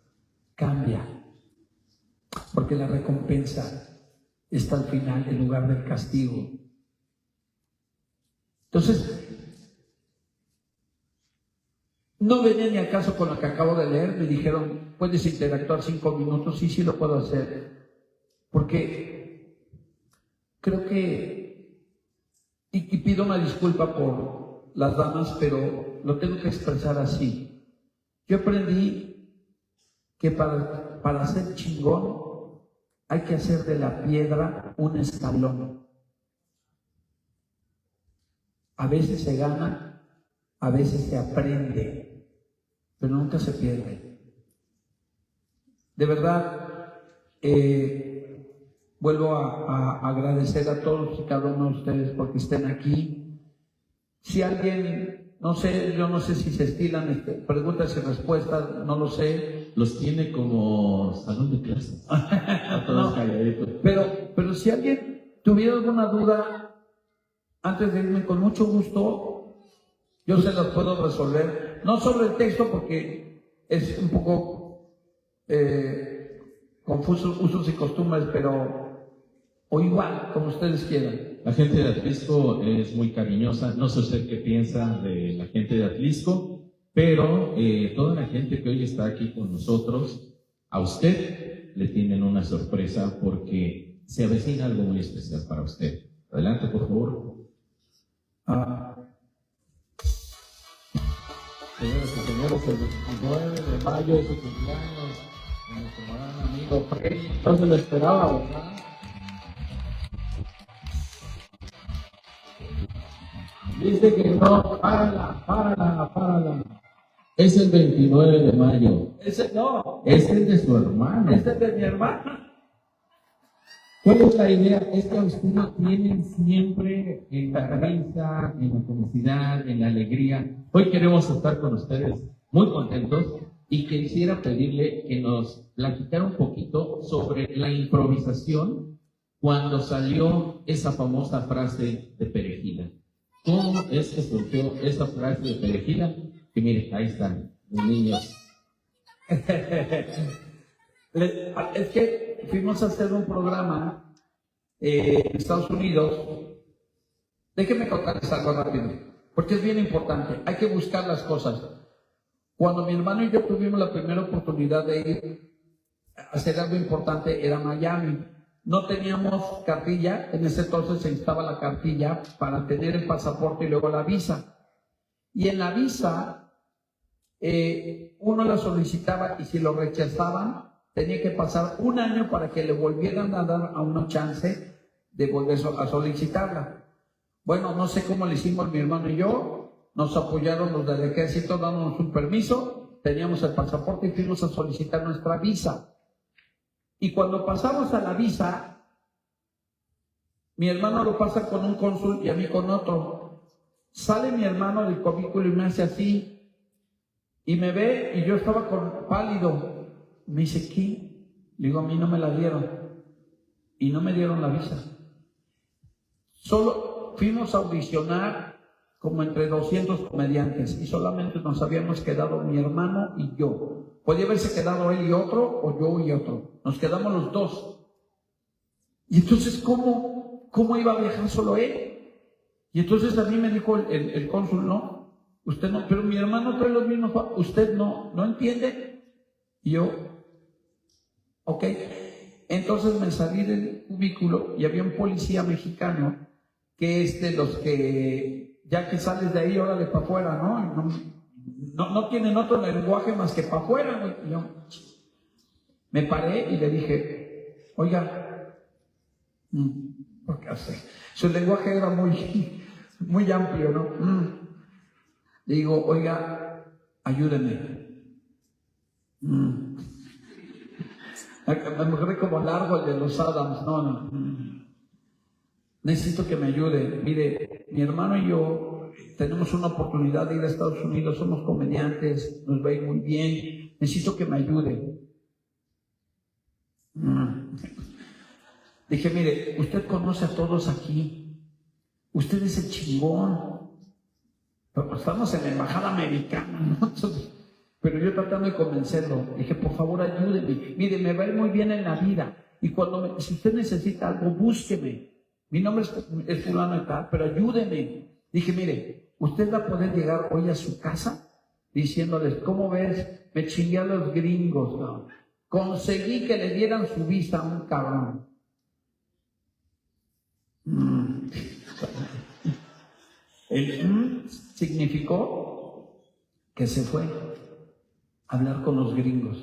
cambia, porque la recompensa está al final en lugar del castigo. Entonces, no venía ni al caso con lo que acabo de leer. Me dijeron, ¿puedes interactuar 5 minutos? Sí, lo puedo hacer. Porque creo que, y pido una disculpa por las damas, pero lo tengo que expresar así. Yo aprendí que para ser chingón hay que hacer de la piedra un escalón. A veces se gana, a veces se aprende, pero nunca se pierde. De verdad, vuelvo a agradecer a todos y cada uno de ustedes porque estén aquí. Si alguien, no sé, yo no sé si se estilan preguntas y respuestas, no lo sé. Los tiene como salón de clases. No, pero si alguien tuviera alguna duda, antes de irme, con mucho gusto, yo se las puedo resolver. No sobre el texto, porque es un poco confuso, usos y costumbres, o igual, como ustedes quieran. La gente de Atlisco es muy cariñosa. No sé usted qué piensa de la gente de Atlisco, pero toda la gente que hoy está aquí con nosotros, a usted le tienen una sorpresa porque se avecina algo muy especial para usted. Adelante, por favor. Señoras y señores, el 29 de mayo es su cumpleaños de nuestro gran amigo Freddy. No se lo esperaba, ¿verdad? Dice que no, párala. Es el 29 de mayo. Ese no. Es el de su hermano. Este es de mi hermana. ¿Cuál es la idea? Es que a usted lo tienen siempre en la risa, en la felicidad, en la alegría. Hoy queremos estar con ustedes muy contentos y quisiera pedirle que nos platicara un poquito sobre la improvisación cuando salió esa famosa frase de Perejila. ¿Cómo es que surgió esa frase de Perejila? Que mire, ahí están los niños. Es que fuimos a hacer un programa en Estados Unidos Déjenme contarles algo rápido, porque es bien importante. Hay que buscar las cosas. Cuando mi hermano y yo tuvimos la primera oportunidad de ir a hacer algo importante, era Miami. No teníamos cartilla, en ese entonces se necesitaba la cartilla para tener el pasaporte y luego la visa. Y en la visa, uno la solicitaba y si lo rechazaban, tenía que pasar un año para que le volvieran a dar a uno chance de volver a solicitarla. Bueno, no sé cómo le hicimos mi hermano y yo, nos apoyaron los del ejército dándonos un permiso, teníamos el pasaporte y fuimos a solicitar nuestra visa. Y cuando pasamos a la visa, mi hermano lo pasa con un cónsul y a mí con otro. Sale mi hermano del cubículo y me hace así, y me ve y yo estaba pálido. Me dice, ¿qué? Le digo, a mí no me la dieron. Y no me dieron la visa. Solo fuimos a audicionar como entre 200 comediantes y solamente nos habíamos quedado mi hermano y yo. Podía haberse quedado él y otro, o yo y otro. Nos quedamos los dos. Y entonces, ¿cómo iba a viajar solo él? Y entonces a mí me dijo el cónsul, no, usted no, pero mi hermano trae los mismos, usted no entiende. Y yo, ok. Entonces me salí del cubículo y había un policía mexicano que es de los que, ya que sales de ahí, órale para afuera, ¿no? No tienen otro lenguaje más que para afuera, güey. Y yo me paré y le dije, oiga, porque su lenguaje era muy amplio, ¿no? Le digo, oiga, ayúdeme. A lo mejor es como largo el de los Adams, no. Necesito que me ayude. Mire, mi hermano y yo tenemos una oportunidad de ir a Estados Unidos, somos comediantes, nos va a ir muy bien, necesito que me ayude. Dije, mire, usted conoce a todos aquí, usted es el chingón, pero estamos en la embajada americana, ¿no? Entonces, pero yo tratando de convencerlo, dije, por favor ayúdeme, mire, me va a ir muy bien en la vida, y si usted necesita algo, búsqueme, mi nombre es fulano y tal, pero ayúdeme. Dije, mire, usted va a poder llegar hoy a su casa diciéndoles, ¿cómo ves? Me chingué a los gringos, ¿no? Conseguí que le dieran su visa a un cabrón. El significó que se fue a hablar con los gringos.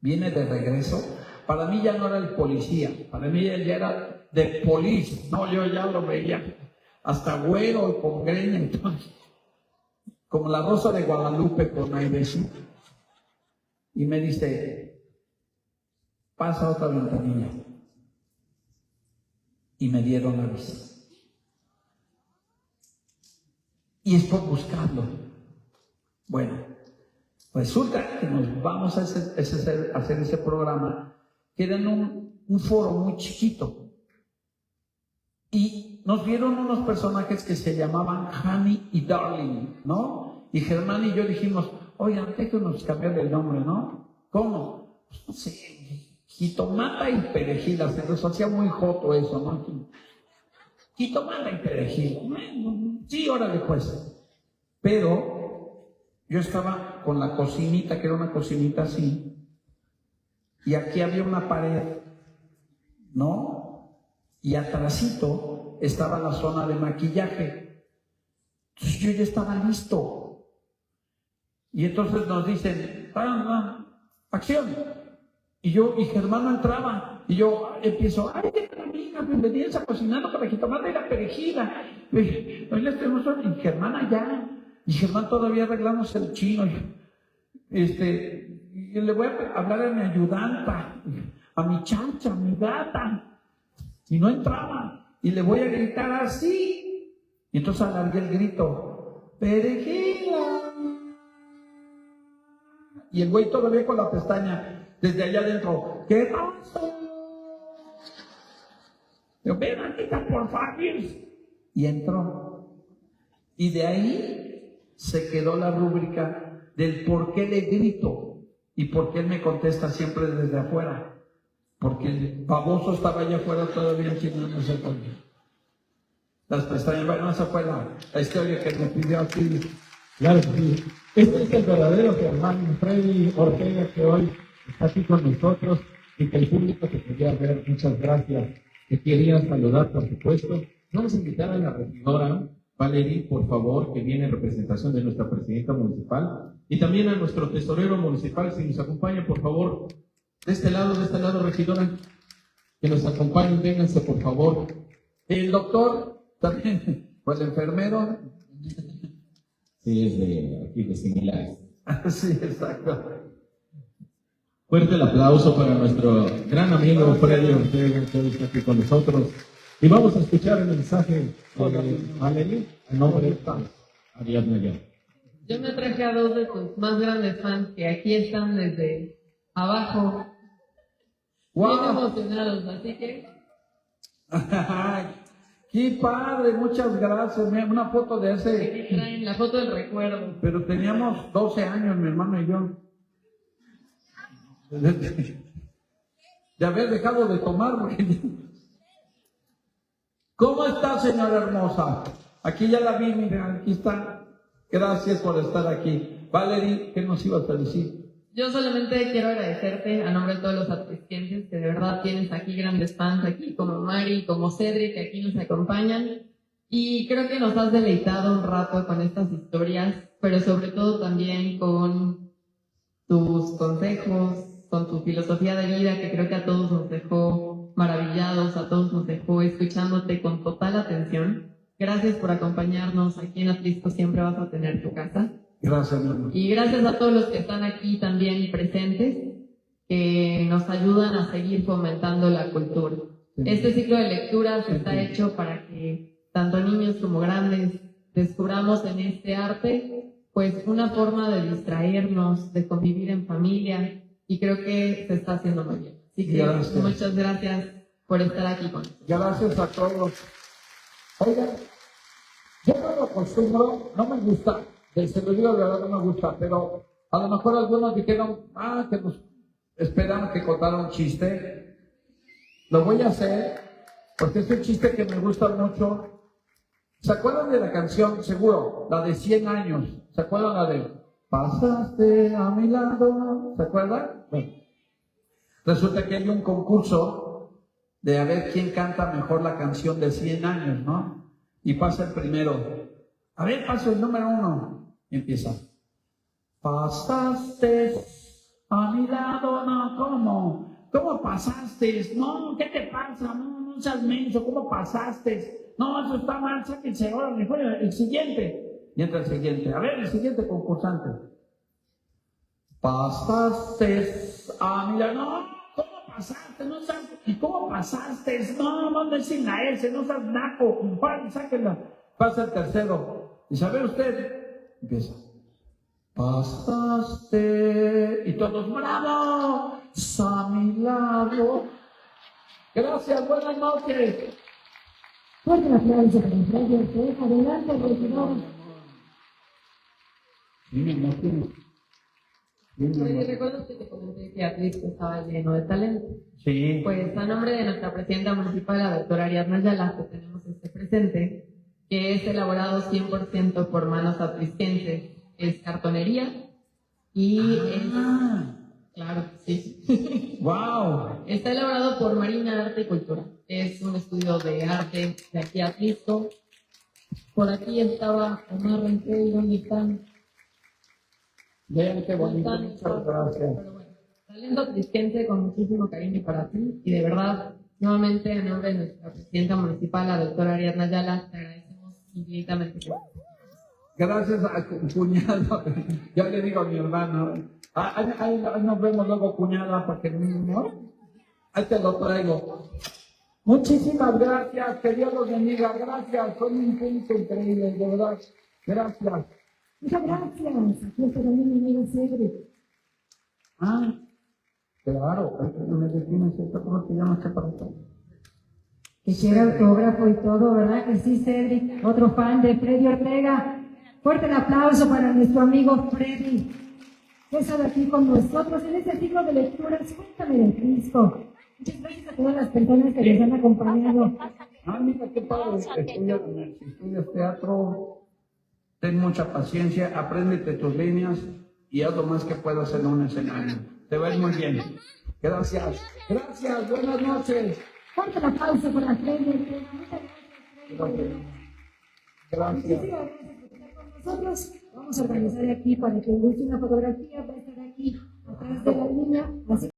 Viene de regreso. Para mí ya no era el policía, para mí ya era de police. No, yo ya lo veía hasta güero y con greña, entonces, como la Rosa de Guadalupe con airecito. Y me dice, pasa otra ventanilla. Y me dieron la visa. Y es por buscarlo. Bueno, resulta que nos vamos a hacer ese programa, que era en un foro muy chiquito. Y nos vieron unos personajes que se llamaban Honey y Darling, ¿no? Y Germán y yo dijimos, oigan, déjenos cambiar el nombre, ¿no? ¿Cómo? Pues no sé, jitomata y perejil, se nos hacía muy joto eso, ¿no? Jitomata y perejil. Sí, órale pues. Pero yo estaba con la cocinita, que era una cocinita así, y aquí había una pared, ¿no? Y atrásito estaba la zona de maquillaje. Entonces yo ya estaba listo. Y entonces nos dicen, acción. Y Germán no entraba. Y yo empiezo, ay, amiga, bienvenidos a Cocinando para Jitomate y la Perejila. Hoy les tenemos y Germán allá. Y Germán todavía arreglamos el chino. Y le voy a hablar a mi ayudanta, a mi chancha, a mi gata. Y no entraba. Y le voy a gritar así. Y entonces alargué el grito, perejila. Y el güey todavía con la pestaña, desde allá adentro, ¿qué pasa? Yo, ven, Anita, por favor. Y entró. Y de ahí se quedó la rúbrica del por qué le grito y por qué él me contesta siempre desde afuera. Porque el baboso estaba allá afuera todavía chingándose conmigo. las pestañas. Bueno, esa fue la historia que me pidió aquí. Claro que sí. Este es el verdadero Germán Freddy Ortega que hoy está aquí con nosotros y que el público te quería ver. Muchas gracias. Te quería saludar, por supuesto. Vamos a invitar a la regidora Valerie, por favor, que viene en representación de nuestra presidenta municipal, y también a nuestro tesorero municipal, si nos acompaña, por favor, de este lado, regidora, que nos acompañen, vénganse, por favor. El doctor también, pues el enfermero. Sí, es de aquí, de similares. Sí, exacto. Fuerte el aplauso para nuestro gran amigo Freddy Ortega, que hoy está aquí con nosotros. Y vamos a escuchar el mensaje de Valerie, en nombre de Ariadna Ayala. Yo me traje a dos de tus más grandes fans que aquí están desde abajo, bien ¡Wow! emocionados, así que ¡Qué padre! Muchas gracias. Mira, una foto de aquí ese. traen la foto del recuerdo. Pero teníamos 12 años, mi hermano y yo. De haber dejado de tomar. Porque... ¿Cómo está, señora hermosa? Aquí ya la vi, mira, aquí está. Gracias por estar aquí. Valerie, ¿qué nos ibas a decir? Yo solamente quiero agradecerte a nombre de todos los atlisquenses que de verdad tienes aquí grandes fans, aquí como Mari, como Cedric, que aquí nos acompañan. Y creo que nos has deleitado un rato con estas historias, pero sobre todo también con tus consejos, con tu filosofía de vida, que creo que a todos nos dejó maravillados, a todos nos dejó escuchándote con total atención. Gracias por acompañarnos. Aquí en Atlisco siempre vas a tener tu casa. Gracias, mi hermano. Y gracias a todos los que están aquí también presentes, que nos ayudan a seguir fomentando la cultura. Este ciclo de lecturas está hecho para que tanto niños como grandes descubramos en este arte pues una forma de distraernos, de convivir en familia, y creo que se está haciendo muy bien. Así que Gracias. muchas gracias por estar aquí con nosotros. Gracias a todos. Oigan, yo no lo acostumbro, no me gusta, se lo digo de verdad, no me gusta, pero a lo mejor algunos dijeron, que nos esperan que contara un chiste. Lo voy a hacer, porque es un chiste que me gusta mucho. ¿Se acuerdan de la canción, seguro, la de 100 años? ¿Se acuerdan la de Pasaste a mi lado? ¿Se acuerdan? Bueno, resulta que hay un concurso de a ver quién canta mejor la canción de 100 años, ¿no? Y pasa el primero. A ver, pasa el número 1. Y empieza. Pasaste a mi lado, no, ¿cómo? ¿Cómo pasaste? No, ¿qué te pasa? No, no seas menso, ¿cómo pasaste? No, eso está mal, sáquense ahora, mejor el siguiente. Y entra el siguiente. A ver, el siguiente concursante. Pasaste a mi lado, no, ¿cómo pasaste? No seas, ¿cómo pasaste? No, no sin la S, no seas naco. Ahora, sáquenla. Pasa el tercero. Dice, a ver usted. Empieza. Pasaste. Y todos, ¡bravo! A mi lado. Gracias, buenas noches. Fuerte el aplauso para Freddy Ortega. Adelante, regidor. Dime, no tienes. Oye, ¿recuerdas que te comenté que Atlisco estaba lleno de talento? Sí. Pues a nombre de nuestra presidenta municipal, la doctora Ariadna Ayala, que tenemos este presente, que es elaborado 100% por manos atlisquenses. Es cartonería y claro, sí. ¡Wow! Está elaborado por Marina Arte y Cultura. Es un estudio de arte de aquí a Atlisco. Por aquí estaba Omar Rengel, ¿dónde están? Vean qué bonito, muchas gracias. Pero bueno, talento atlisquense con muchísimo cariño para ti, y de verdad, nuevamente en nombre de nuestra presidenta municipal, la doctora Ariadna Ayala, te agradecemos infinitamente. Gracias a cuñado. Ya le digo a mi hermano. Ahí nos vemos luego, cuñada, para que no. Ahí te lo traigo. Muchísimas gracias, que Dios los bendiga. Gracias, son un punto increíble, de verdad. Gracias. Muchas gracias. Aquí está también mi amigo Cedric. Claro, me defines esto, ¿cómo te llamas, chaparrito? Que quiere autógrafo y todo, ¿verdad que sí, Cedric? Otro fan de Freddy Ortega. Fuerte el aplauso para nuestro amigo Freddy, que está aquí con nosotros en este ciclo de lecturas. Cuéntame del Cristo. Muchas gracias a todas las personas que nos han acompañado. Ah, mira qué padre. Si estudias teatro, ten mucha paciencia, apréndete tus líneas y haz lo más que puedas en un escenario. Te va a ir muy bien. Gracias. Gracias. Buenas noches. Fuerte el aplauso para Freddy Ortega. Muchas gracias, Freddy. Gracias. Muchísimas gracias por estar con nosotros. Vamos a organizar aquí para que guste una fotografía. Va a estar aquí atrás de la línea. Así